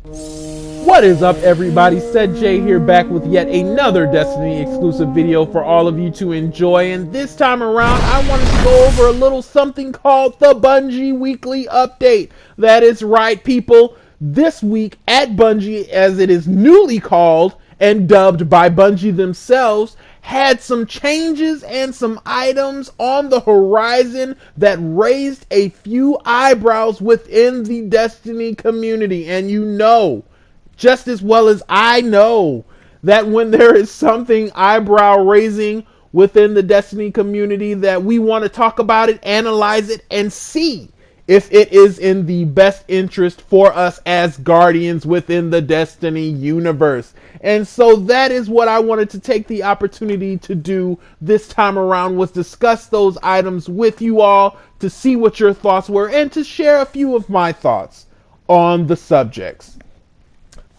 What is up, everybody? Said Jay here, back with yet another Destiny exclusive video for all of you to enjoy. And this time around, I wanted to go over a little something called the Bungie Weekly Update. That is right, people. This week at Bungie, as it is newly called and dubbed by Bungie themselves, had some changes and some items on the horizon that raised a few eyebrows within the Destiny community. And you know, just as well as I know, that when there is something eyebrow raising within the Destiny community, that we want to talk about it, analyze it, and see if it is in the best interest for us as guardians within the Destiny universe. And so that is what I wanted to take the opportunity to do this time around, was discuss those items with you all to see what your thoughts were and to share a few of my thoughts on the subjects.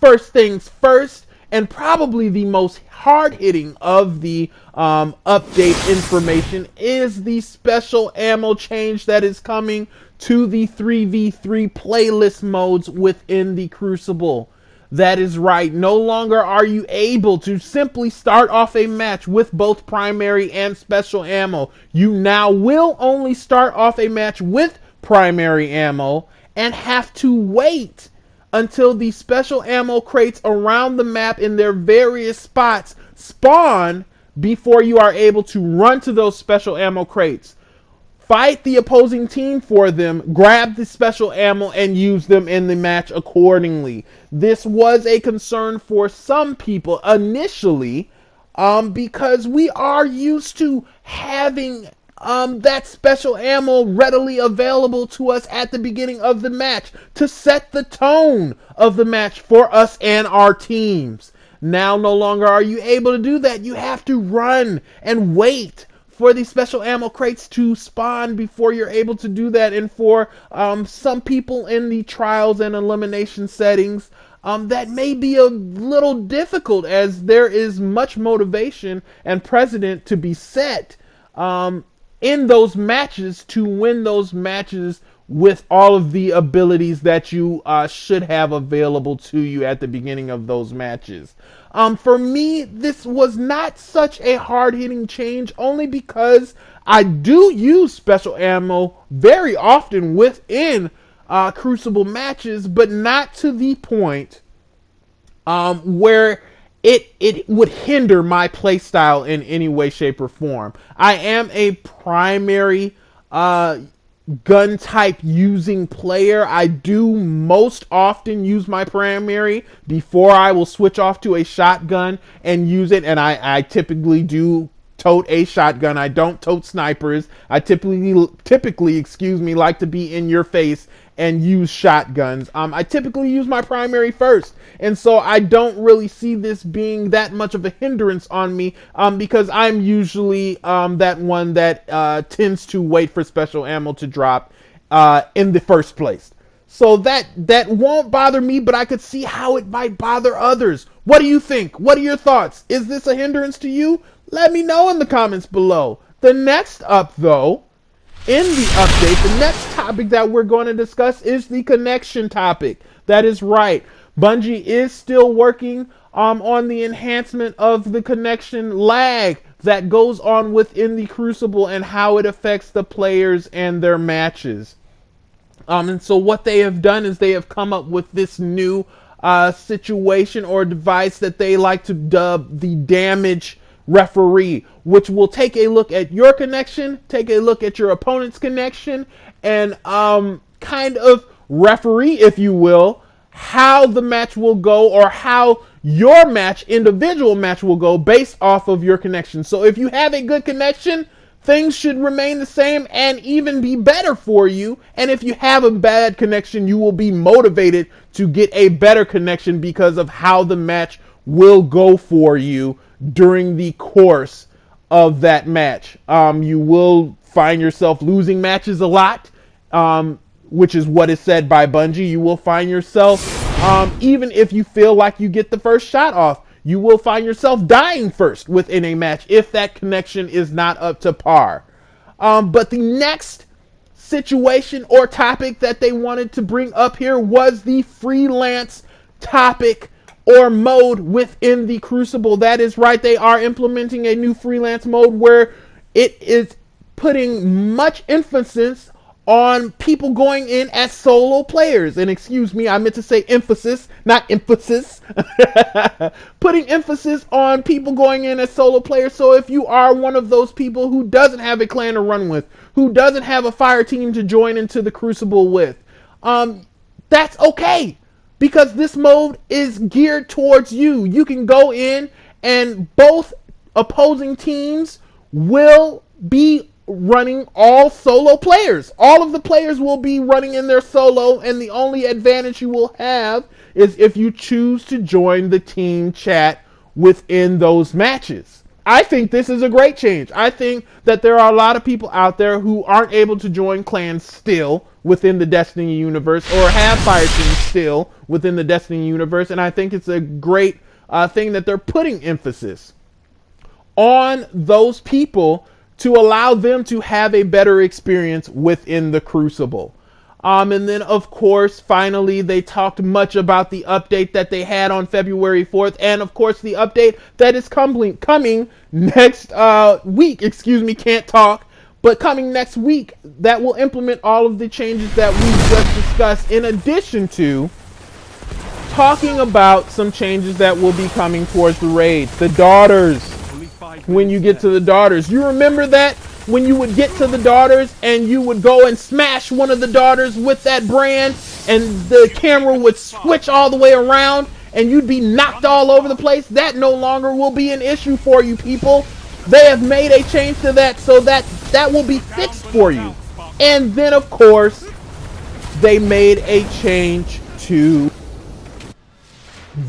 First things first, and probably the most hard-hitting of the update information, is the special ammo change that is coming to the 3v3 playlist modes within the Crucible. That is right, no longer are you able to simply start off a match with both primary and special ammo. You now will only start off a match with primary ammo and have to wait until the special ammo crates around the map in their various spots spawn before you are able to run to those special ammo crates, fight the opposing team for them, grab the special ammo, and use them in the match accordingly. This was a concern for some people initially, because we are used to having that special ammo readily available to us at the beginning of the match to set the tone of the match for us and our teams. Now no longer are you able to do that. You have to run and wait for the special ammo crates to spawn before you're able to do that. And for some people in the trials and elimination settings, that may be a little difficult, as there is much motivation and precedent to be set in those matches to win those matches with all of the abilities that you should have available to you at the beginning of those matches. For me, this was not such a hard-hitting change, only because I do use special ammo very often within Crucible matches, but not to the point where it would hinder my playstyle in any way, shape, or form. I am a primary gun type using player. I do most often use my primary before I will switch off to a shotgun and use it, and I typically do tote a shotgun. I don't tote snipers. I typically like to be in your face and use shotguns. I typically use my primary first, and so I don't really see this being that much of a hindrance on me, because I'm usually that one that tends to wait for special ammo to drop in the first place. So that won't bother me, but I could see how it might bother others. What do you think? What are your thoughts? Is this a hindrance to you? Let me know in the comments below. The next up, though, in the update, the next topic that we're going to discuss is the connection topic. That is right. Bungie is still working on the enhancement of the connection lag that goes on within the Crucible and how it affects the players and their matches. And so what they have done is they have come up with this new situation or device that they like to dub the damage referee, which will take a look at your connection, take a look at your opponent's connection, and kind of referee, if you will, how the match will go, or how your individual match will go based off of your connection. So if you have a good connection, things should remain the same and even be better for you. And if you have a bad connection, you will be motivated to get a better connection because of how the match will go for you during the course of that match. You will find yourself losing matches a lot, which is what is said by Bungie. You will find yourself, even if you feel like you get the first shot off, you will find yourself dying first within a match if that connection is not up to par. But the next situation or topic that they wanted to bring up here was the freelance topic or mode within the Crucible. That is right, they are implementing a new freelance mode where it is putting much emphasis on people going in as solo players. And excuse me, I meant to say emphasis, not emphasis. Putting emphasis on people going in as solo players. So if you are one of those people who doesn't have a clan to run with, who doesn't have a fire team to join into the Crucible with, that's okay. Because this mode is geared towards you. You can go in and both opposing teams will be running all solo players. All of the players will be running in their solo, and the only advantage you will have is if you choose to join the team chat within those matches. I think this is a great change. I think that there are a lot of people out there who aren't able to join clans still within the Destiny universe, or have fire teams still within the Destiny universe, and I think it's a great thing that they're putting emphasis on those people to allow them to have a better experience within the Crucible. And then, of course, finally, they talked much about the update that they had on February 4th, and of course, the update that is coming next week. Excuse me, can't talk. But coming next week, that will implement all of the changes that we just discussed, in addition to talking about some changes that will be coming towards the raid. The daughters. When you get to the daughters. You remember that? When you would get to the daughters and you would go and smash one of the daughters with that brand, and the camera would switch all the way around and you'd be knocked all over the place? That no longer will be an issue for you, people. They have made a change to that, so that will be fixed for you. And then, of course, they made a change to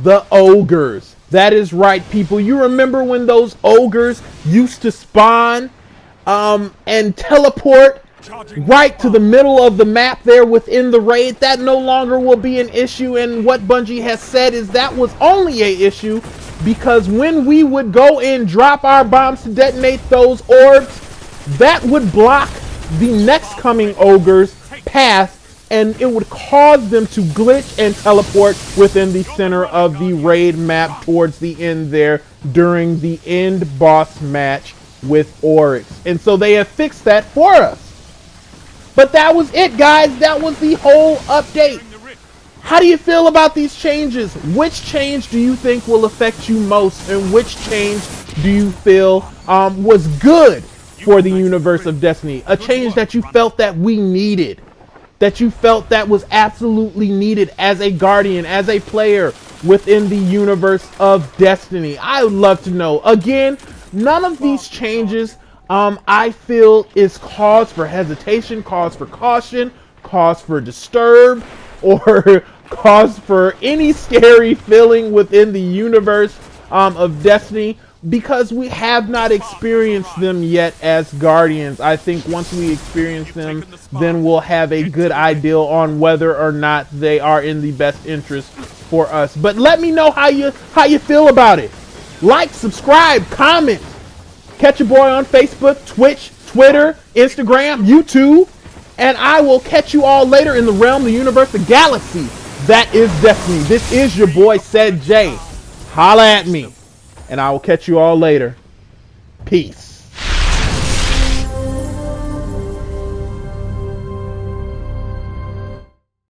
the ogres. That is right, people. You remember when those ogres used to spawn and teleport right to the middle of the map there within the raid? That no longer will be an issue, and what Bungie has said is that was only an issue because when we would go in, drop our bombs to detonate those orbs, that would block the next coming ogre's path, and it would cause them to glitch and teleport within the center of the raid map towards the end there during the end boss match with Oryx. And so they have fixed that for us. But that was it, guys. That was the whole update. How do you feel about these changes? Which change do you think will affect you most, and which change do you feel was good for the universe of Destiny? A change that you felt that we needed, that you felt that was absolutely needed as a guardian, as a player within the universe of Destiny. I would love to know. Again, none of these changes I feel is cause for hesitation, cause for caution, cause for disturb, or cause for any scary feeling within the universe of Destiny, because we have not experienced them yet as Guardians. I think once we experience them, then we'll have a good idea on whether or not they are in the best interest for us. But let me know how you feel about it. Like, subscribe, comment. Catch your boy on Facebook, Twitch, Twitter, Instagram, YouTube. And I will catch you all later in the realm, the universe, the galaxy that is Destiny. This is your boy, Said J. Holla at me. And I will catch you all later. Peace.